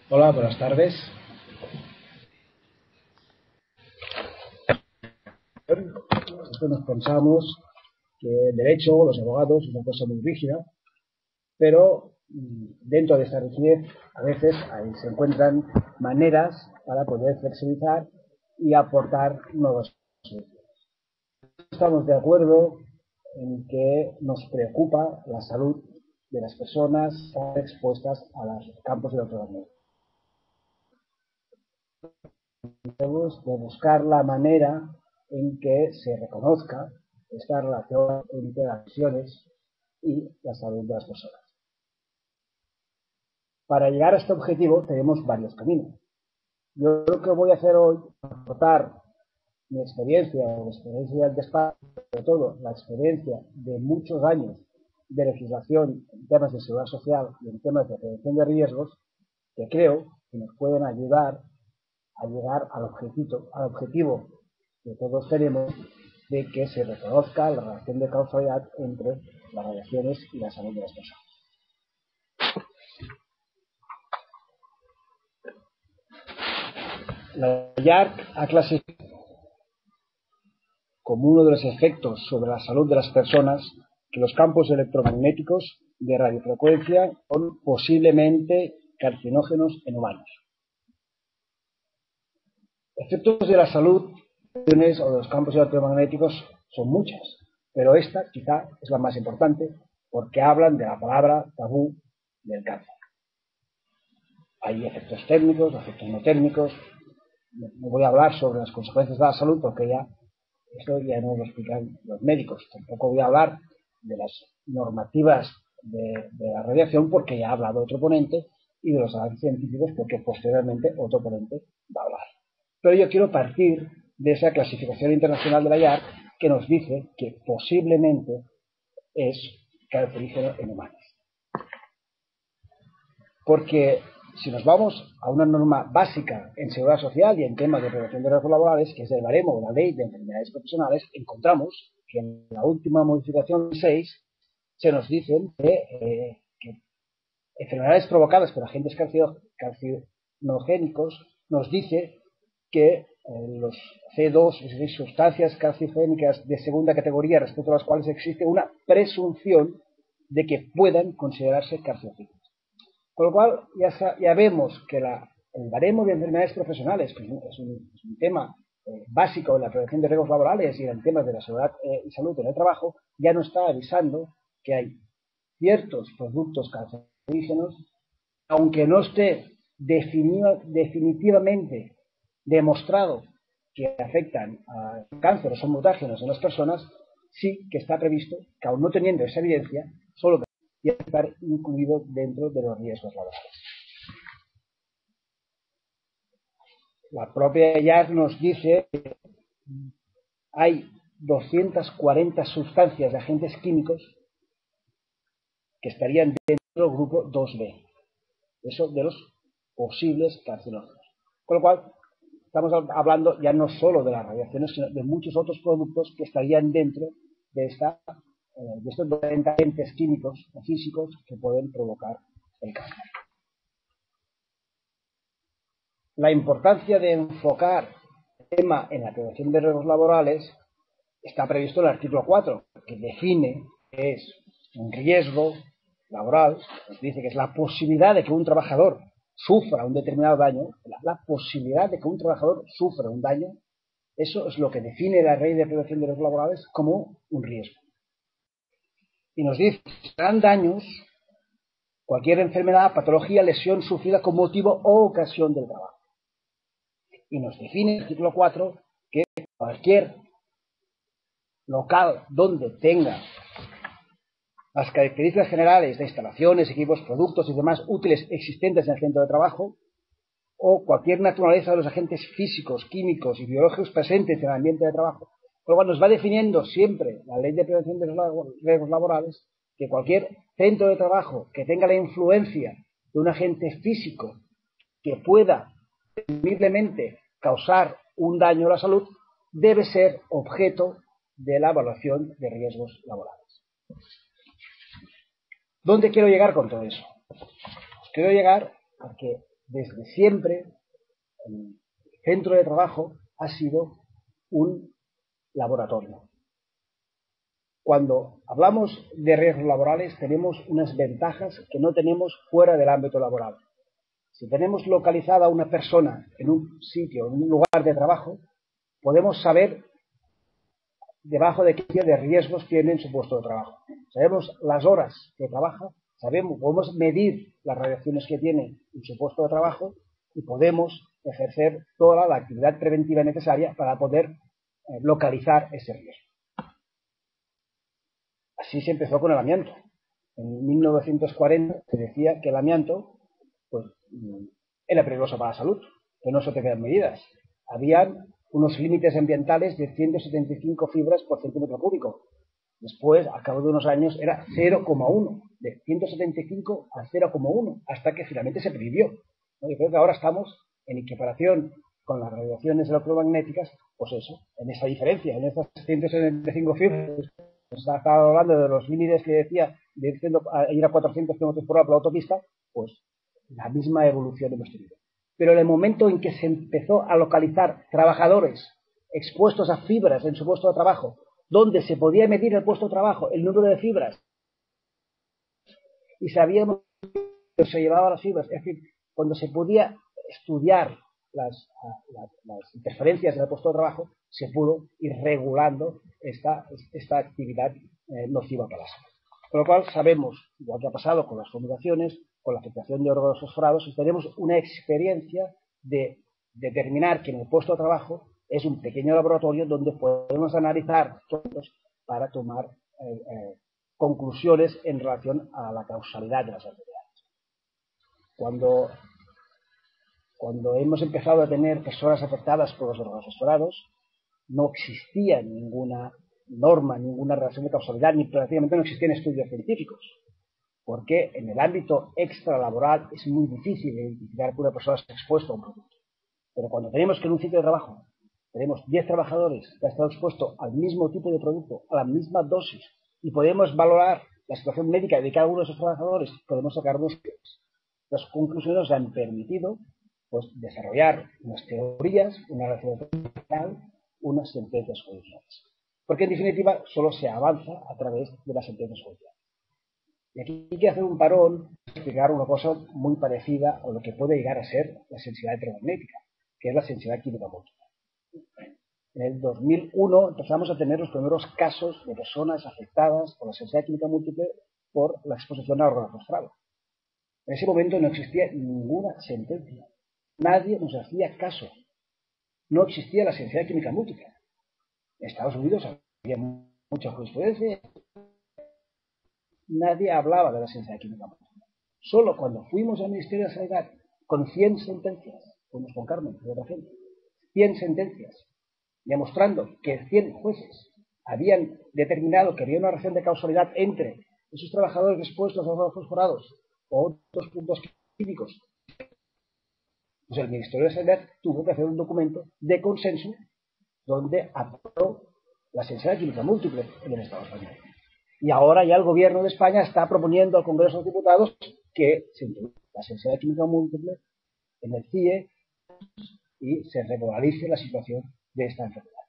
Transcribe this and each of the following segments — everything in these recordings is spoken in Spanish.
Hola, buenas tardes. Nosotros nos pensamos que el derecho, los abogados, es una cosa muy rígida, pero dentro de esta rigidez a veces ahí se encuentran maneras para poder flexibilizar y aportar nuevas soluciones. Estamos de acuerdo en que nos preocupa la salud de las personas expuestas a los campos electromagnéticos. Debemos de buscar la manera en que se reconozca esta relación entre las acciones y la salud de las personas. Para llegar a este objetivo tenemos varios caminos. Yo lo que voy a hacer hoy es aportar mi experiencia, o la experiencia del despacho, sobre todo la experiencia de muchos años de legislación en temas de seguridad social y en temas de prevención de riesgos, que creo que nos pueden ayudar a llegar al objetivo que todos tenemos de que se reconozca la relación de causalidad entre las radiaciones y la salud de las personas. La IARC ha clasificado como uno de los efectos sobre la salud de las personas que los campos electromagnéticos de radiofrecuencia son posiblemente carcinógenos en humanos. Efectos de la salud o de los campos electromagnéticos son muchas, pero esta quizá es la más importante porque hablan de la palabra tabú del cáncer. Hay efectos térmicos, efectos no térmicos. No voy a hablar sobre las consecuencias de la salud porque esto ya no lo explican los médicos. Tampoco voy a hablar de las normativas de la radiación porque ya ha hablado otro ponente, y de los avances científicos porque posteriormente otro ponente va a hablar. Pero yo quiero partir de esa clasificación internacional de la IARC que nos dice que posiblemente es cancerígeno en humanos. Porque si nos vamos a una norma básica en seguridad social y en temas de prevención de riesgos laborales, que es el baremo o la ley de enfermedades profesionales, encontramos que en la última modificación 6 se nos dicen que enfermedades provocadas por agentes carcinogénicos nos dice que los C2, es decir, sustancias carcinogénicas de segunda categoría respecto a las cuales existe una presunción de que puedan considerarse carcinogénicas. Con lo cual ya vemos que el baremo de enfermedades profesionales, que es un tema básico en la prevención de riesgos laborales y en temas de la seguridad y salud en el trabajo, ya nos está avisando que hay ciertos productos cancerígenos, aunque no esté definitivamente demostrado que afectan a cáncer o son mutágenos en las personas, sí que está previsto que, aun no teniendo esa evidencia, solo tiene que estar incluido dentro de los riesgos laborales. La propia IARC nos dice que hay 240 sustancias de agentes químicos que estarían dentro del grupo 2B, eso de los posibles carcinógenos. Con lo cual, estamos hablando ya no solo de las radiaciones, sino de muchos otros productos que estarían dentro de estos 40 agentes químicos o físicos que pueden provocar el cáncer. La importancia de enfocar el tema en la prevención de riesgos laborales está previsto en el artículo 4, que define qué es un riesgo laboral. Nos dice que es la posibilidad de que un trabajador sufra un determinado daño, la posibilidad de que un trabajador sufra un daño. Eso es lo que define la Ley de Prevención de Riesgos Laborales como un riesgo. Y nos dice que serán daños cualquier enfermedad, patología, lesión sufrida con motivo o ocasión del trabajo. Y nos define el artículo 4 que cualquier local donde tenga las características generales de instalaciones, equipos, productos y demás útiles existentes en el centro de trabajo, o cualquier naturaleza de los agentes físicos, químicos y biológicos presentes en el ambiente de trabajo. Por lo cual nos va definiendo siempre la Ley de Prevención de Riesgos Laborales que cualquier centro de trabajo que tenga la influencia de un agente físico que pueda presumiblemente causar un daño a la salud debe ser objeto de la evaluación de riesgos laborales. ¿Dónde quiero llegar con todo eso? Quiero llegar a que desde siempre el centro de trabajo ha sido un laboratorio. Cuando hablamos de riesgos laborales tenemos unas ventajas que no tenemos fuera del ámbito laboral. Si tenemos localizada a una persona en un sitio, en un lugar de trabajo, podemos saber debajo de qué tipo de riesgos tiene en su puesto de trabajo. Sabemos las horas que trabaja, podemos medir las radiaciones que tiene en su puesto de trabajo y podemos ejercer toda la actividad preventiva necesaria para poder localizar ese riesgo. Así se empezó con el amianto. En 1940 se decía que el amianto pues, era peligroso para la salud, que no se tenían medidas. Habían unos límites ambientales de 175 fibras por centímetro cúbico. Después, al cabo de unos años, era 0,1, de 175 a 0,1, hasta que finalmente se prohibió. Yo creo que ahora estamos en equiparación con las radiaciones electromagnéticas, pues eso, en esa diferencia, en esas 175 fibras. Estaba hablando de los límites que decía de ir a 400 km por hora por la autopista, pues la misma evolución hemos tenido. Pero en el momento en que se empezó a localizar trabajadores expuestos a fibras en su puesto de trabajo, donde se podía medir el puesto de trabajo, el número de fibras, y sabíamos que se llevaba las fibras, es decir, cuando se podía estudiar las interferencias del puesto de trabajo, se pudo ir regulando esta actividad nociva para la salud. Con lo cual sabemos, igual que ha pasado con las fumigaciones, con la afectación de órganos fosforados, y tenemos una experiencia de determinar que en el puesto de trabajo es un pequeño laboratorio donde podemos analizar datos para tomar conclusiones en relación a la causalidad de las enfermedades. Cuando hemos empezado a tener personas afectadas por los órganos fosforados, no existía ninguna norma, ninguna relación de causalidad, ni prácticamente no existían estudios científicos, porque en el ámbito extralaboral es muy difícil identificar que una persona está expuesta a un producto. Pero cuando tenemos que en un sitio de trabajo tenemos 10 trabajadores que han estado expuestos al mismo tipo de producto, a la misma dosis, y podemos valorar la situación médica de cada uno de esos trabajadores, podemos sacar las conclusiones nos han permitido pues, desarrollar unas teorías, una relación social, unas sentencias judiciales. Porque en definitiva solo se avanza a través de las sentencias judiciales. Y aquí hay que hacer un parón, explicar una cosa muy parecida a lo que puede llegar a ser la sensibilidad electromagnética, que es la sensibilidad química múltiple. En el 2001 empezamos a tener los primeros casos de personas afectadas por la sensibilidad química múltiple por la exposición a órganos fosforados. En ese momento no existía ninguna sentencia. Nadie nos hacía caso. No existía la sensibilidad química múltiple. En Estados Unidos había mucha jurisprudencia. Nadie hablaba de la sensibilidad química múltiple. Solo cuando fuimos al Ministerio de Sanidad con 100 sentencias, fuimos con Carmen y otra gente, 100 sentencias, demostrando que 100 jueces habían determinado que había una relación de causalidad entre esos trabajadores expuestos a órganos fosforados o otros puntos químicos, pues el Ministerio de Sanidad tuvo que hacer un documento de consenso donde aprobó la sensibilidad química múltiple en el Estado español. Y ahora ya el gobierno de España está proponiendo al Congreso de los Diputados que se introduzca la sensibilidad química múltiple en el CIE y se regularice la situación de esta enfermedad.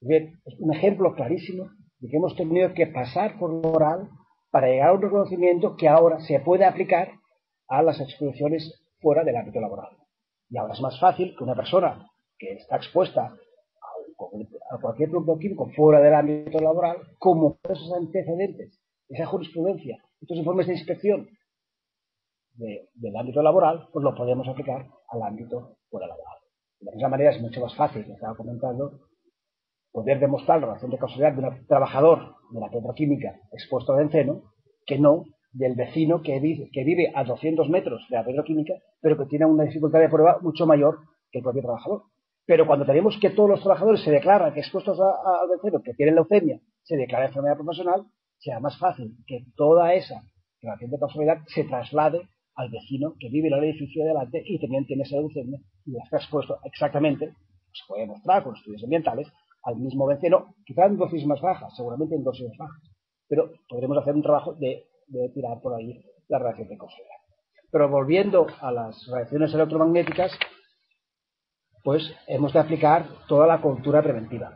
Bien, es un ejemplo clarísimo de que hemos tenido que pasar por lo oral para llegar a un reconocimiento que ahora se puede aplicar a las exposiciones fuera del ámbito laboral. Y ahora es más fácil que una persona que está expuesta a cualquier producto químico fuera del ámbito laboral, como esos antecedentes, esa jurisprudencia, estos informes de inspección del ámbito laboral, pues lo podemos aplicar al ámbito fuera laboral. De la misma manera es mucho más fácil, que estaba comentando, poder demostrar la relación de causalidad de un trabajador de la petroquímica expuesto al benceno que no del vecino que vive a 200 metros de la petroquímica, pero que tiene una dificultad de prueba mucho mayor que el propio trabajador. Pero cuando tenemos que todos los trabajadores se declaran que expuestos al benceno, que tienen leucemia, se declara enfermedad profesional, será más fácil que toda esa relación de causalidad se traslade al vecino que vive en el edificio de delante y también tiene esa leucemia y está expuesto exactamente, se puede demostrar con estudios ambientales, al mismo benceno, quizá en dosis más bajas, seguramente en dosis más bajas, pero podremos hacer un trabajo de tirar por ahí la radiación de causalidad. Pero volviendo a las radiaciones electromagnéticas, pues hemos de aplicar toda la cultura preventiva.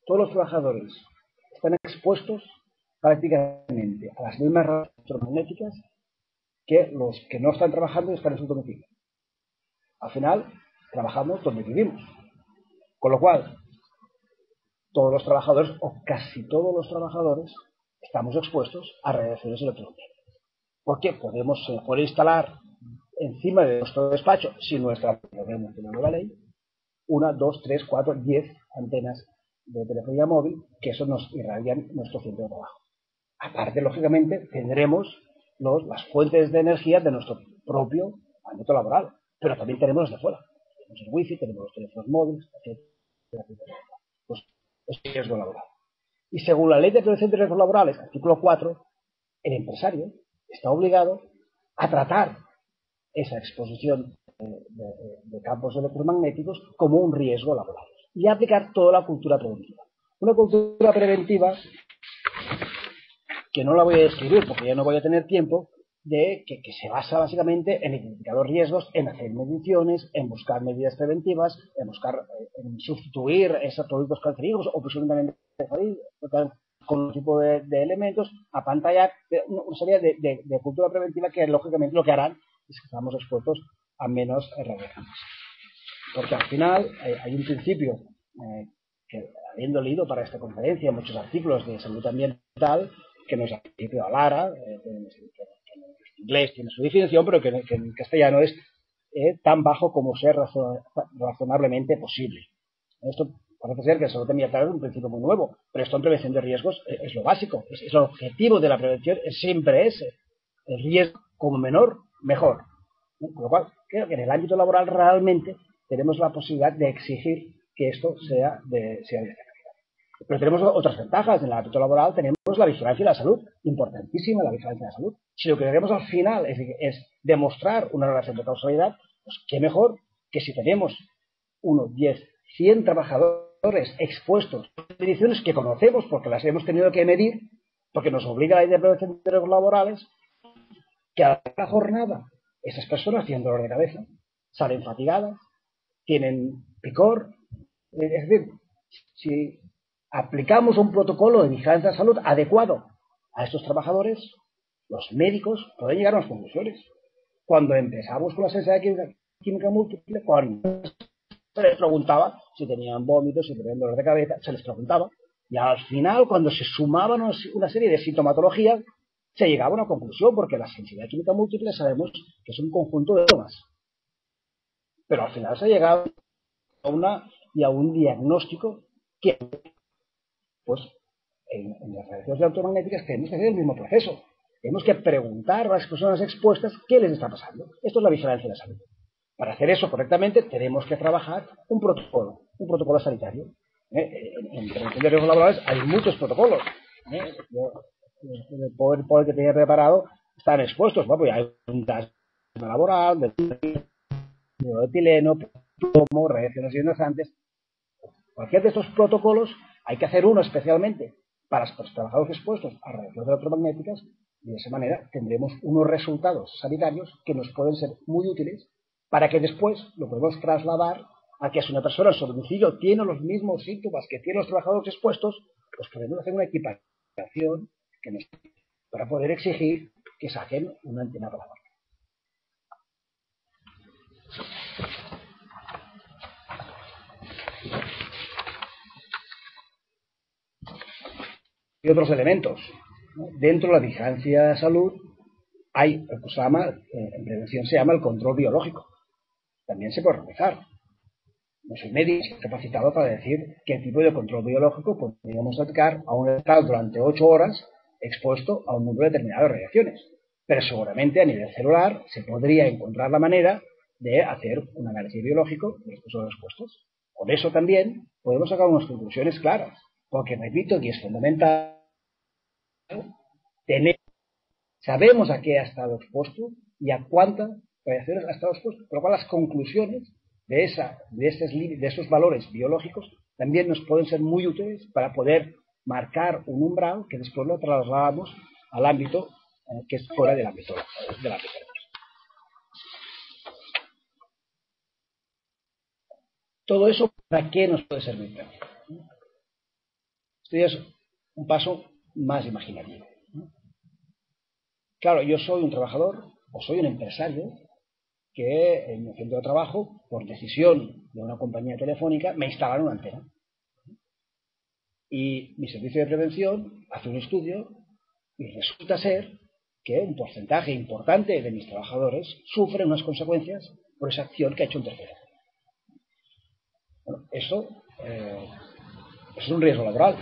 Todos los trabajadores están expuestos prácticamente a las mismas radiaciones electromagnéticas que los que no están trabajando y están en su domicilio. Al final, trabajamos donde vivimos. Con lo cual, todos los trabajadores, o casi todos los trabajadores, estamos expuestos a radiaciones electromagnéticas. Porque podemos instalar encima de nuestro despacho, si nuestra nueva ley, 1, 2, 3, 4, 10 antenas de telefonía móvil, que eso nos irradian nuestro centro de trabajo. Aparte, lógicamente, tendremos las fuentes de energía de nuestro propio ámbito laboral, pero también tenemos los de fuera. Tenemos el wifi, tenemos los teléfonos móviles, etcétera. Pues es riesgo laboral. Y según la ley de prevención de riesgos laborales, artículo 4, el empresario está obligado a tratar esa exposición de campos electromagnéticos como un riesgo laboral y aplicar toda la cultura preventiva. Una cultura preventiva que no la voy a describir porque ya no voy a tener tiempo, que se basa básicamente en identificar los riesgos, en hacer mediciones, en buscar medidas preventivas, en sustituir esos productos cancerígenos o posiblemente con un tipo de elementos, a pantallar una serie de cultura preventiva que lógicamente lo que harán es que estamos expuestos a menos radiaciones. Porque al final hay un principio que, habiendo leído para esta conferencia muchos artículos de salud ambiental, que no es el principio de Lara, que en inglés tiene su definición, pero que en castellano es tan bajo como sea razonablemente posible. Esto parece ser que salud ambiental es un principio muy nuevo, pero esto en prevención de riesgos es lo básico, es el objetivo de la prevención, es siempre ese, el riesgo como menor, mejor. Con lo cual, creo que en el ámbito laboral realmente tenemos la posibilidad de exigir que esto sea de esta calidad. Pero tenemos otras ventajas. En el ámbito laboral tenemos la vigilancia de la salud, importantísima la vigilancia de la salud. Si lo que queremos al final es demostrar una relación de causalidad, pues qué mejor que si tenemos 1, 10, 100 trabajadores expuestos a condiciones que conocemos porque las hemos tenido que medir, porque nos obliga la ley de prevención de riesgos laborales, que a la jornada esas personas tienen dolor de cabeza, salen fatigadas, tienen picor. Es decir, si aplicamos un protocolo de vigilancia de salud adecuado a estos trabajadores, los médicos pueden llegar a unas conclusiones. Cuando empezamos con la sensibilidad química múltiple, cuando se les preguntaba si tenían vómitos, si tenían dolor de cabeza, se les preguntaba, y al final, cuando se sumaban una serie de sintomatologías, se llegaba a una conclusión, porque la sensibilidad química múltiple sabemos que es un conjunto de síntomas. Pero al final se ha llegado a un diagnóstico que, pues, en las radiaciones electromagnéticas tenemos que hacer el mismo proceso. Tenemos que preguntar a las personas expuestas qué les está pasando. Esto es la vigilancia de la salud. Para hacer eso correctamente tenemos que trabajar un protocolo sanitario. En prevención de riesgos laborales hay muchos protocolos. El PowerPoint que tenía preparado están expuestos. Bueno, pues hay un gas laboral, de etileno, plomo, radiaciones ionizantes. Cualquier de estos protocolos hay que hacer uno especialmente para los trabajadores expuestos a radiaciones electromagnéticas, y de esa manera tendremos unos resultados sanitarios que nos pueden ser muy útiles para que después lo podemos trasladar a que si una persona en su domicilio tiene los mismos síntomas que tienen los trabajadores expuestos, pues podemos hacer una equiparación para poder exigir que saquen una antena para la marca. Y otros elementos. Dentro de la vigilancia de salud hay, pues en prevención se llama el control biológico. También se puede realizar. No soy médico, estoy capacitado para decir qué tipo de control biológico podríamos aplicar a un estar durante 8 horas expuesto a un número determinado de radiaciones. Pero seguramente a nivel celular se podría encontrar la manera de hacer un análisis biológico de estos horas expuestos. Con eso también podemos sacar unas conclusiones claras. Porque repito que es fundamental sabemos a qué ha estado expuesto y a cuántas radiaciones ha estado expuesto, por lo cual las conclusiones de esos valores biológicos también nos pueden ser muy útiles para poder marcar un umbral que después lo trasladamos al ámbito que es fuera del ámbito laboral. Todo eso, ¿para qué nos puede servir? Esto ya es un paso más imaginativo. Claro, yo soy un trabajador o soy un empresario que en mi centro de trabajo, por decisión de una compañía telefónica, me instalan una antena. Y mi servicio de prevención hace un estudio y resulta ser que un porcentaje importante de mis trabajadores sufren unas consecuencias por esa acción que ha hecho un tercero. Bueno, eso es un riesgo laboral.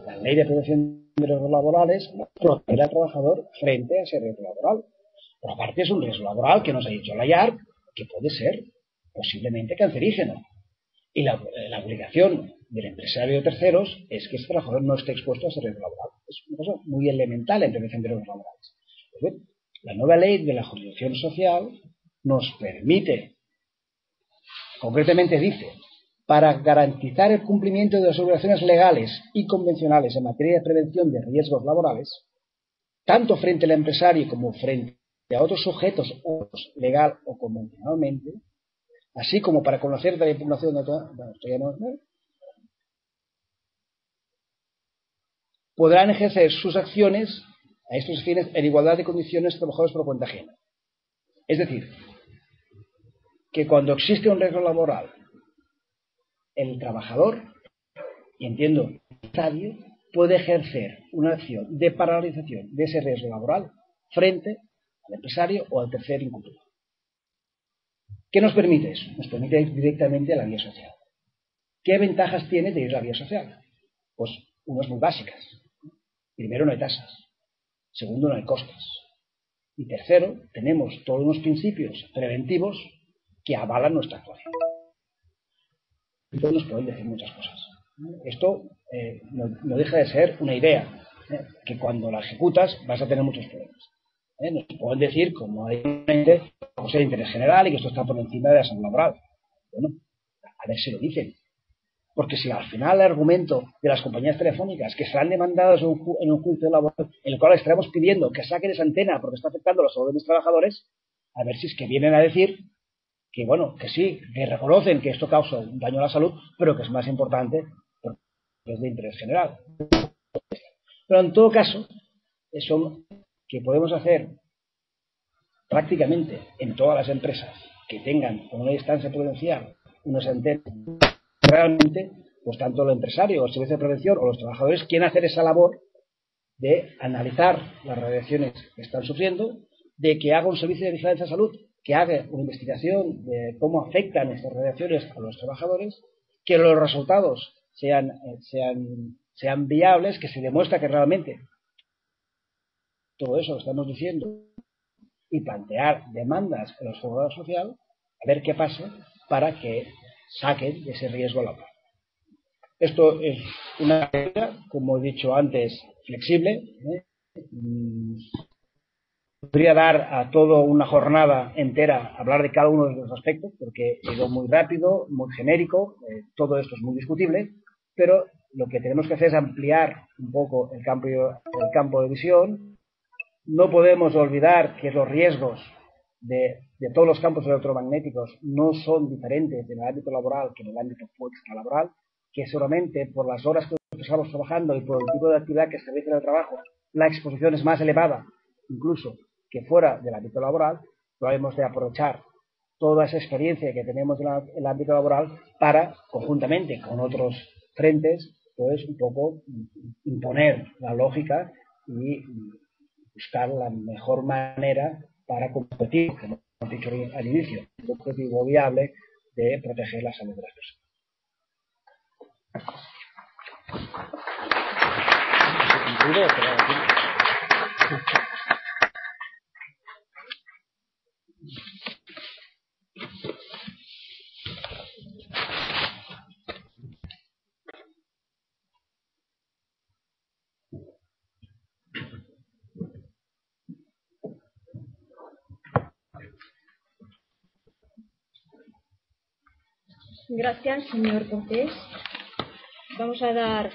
La ley de prevención de riesgos laborales protege al trabajador frente a ese riesgo laboral. Pero aparte es un riesgo laboral que nos ha dicho la IARC que puede ser posiblemente cancerígeno. Y la obligación del empresario de terceros es que ese trabajador no esté expuesto a ese riesgo laboral. Es una cosa muy elemental en prevención de riesgos laborales. Pues bien, la nueva ley de la jurisdicción social nos permite, concretamente dice, para garantizar el cumplimiento de las obligaciones legales y convencionales en materia de prevención de riesgos laborales, tanto frente al empresario como frente a otros sujetos legal o convencionalmente, así como para conocer la impugnación de toda, podrán ejercer sus acciones a estos fines en igualdad de condiciones trabajadores por cuenta ajena. Es decir, que cuando existe un riesgo laboral, el trabajador, y entiendo, el empresario, puede ejercer una acción de paralización de ese riesgo laboral frente al empresario o al tercer incumplido. ¿Qué nos permite eso? Nos permite ir directamente a la vía social. ¿Qué ventajas tiene de ir a la vía social? Pues unas muy básicas. Primero, no hay tasas. Segundo, no hay costes. Y tercero, tenemos todos unos principios preventivos que avalan nuestra actuación. Entonces nos pueden decir muchas cosas. Esto no deja de ser una idea, que cuando la ejecutas vas a tener muchos problemas. Nos pueden decir, como hay gente, de interés general y que esto está por encima de la salud laboral. Bueno, a ver si lo dicen. Porque si al final el argumento de las compañías telefónicas que serán demandadas en un juicio laboral en el cual estaremos pidiendo que saquen esa antena porque está afectando la salud de mis trabajadores, a ver si es que vienen a decir que bueno, que sí, que reconocen que esto causa un daño a la salud, pero que es más importante porque es de interés general. Pero en todo caso, eso que podemos hacer prácticamente en todas las empresas que tengan con una distancia prudencial unas antenas, realmente, pues tanto el empresario o el servicio de prevención o los trabajadores quieren hacer esa labor de analizar las radiaciones que están sufriendo, de que haga un servicio de vigilancia de salud, que haga una investigación de cómo afectan estas radiaciones a los trabajadores, que los resultados sean viables, que se demuestra que realmente todo eso lo estamos diciendo, y plantear demandas en los juzgados sociales, a ver qué pasa para que saquen de ese riesgo laboral. Esto es una regla, como he dicho antes, flexible. Podría dar a todo una jornada entera hablar de cada uno de los aspectos, porque he ido muy rápido, muy genérico, todo esto es muy discutible, pero lo que tenemos que hacer es ampliar un poco el campo de visión. No podemos olvidar que los riesgos de todos los campos electromagnéticos no son diferentes en el ámbito laboral que en el ámbito extralaboral, que solamente por las horas que estamos trabajando y por el tipo de actividad que se realiza en el trabajo, la exposición es más elevada, incluso que fuera del ámbito laboral. Lo hemos de aprovechar toda esa experiencia que tenemos en el ámbito laboral para, conjuntamente con otros frentes, pues un poco imponer la lógica y buscar la mejor manera para competir, como hemos dicho al inicio, un objetivo viable de proteger la salud de las personas. Gracias, señor Cortés. Vamos a dar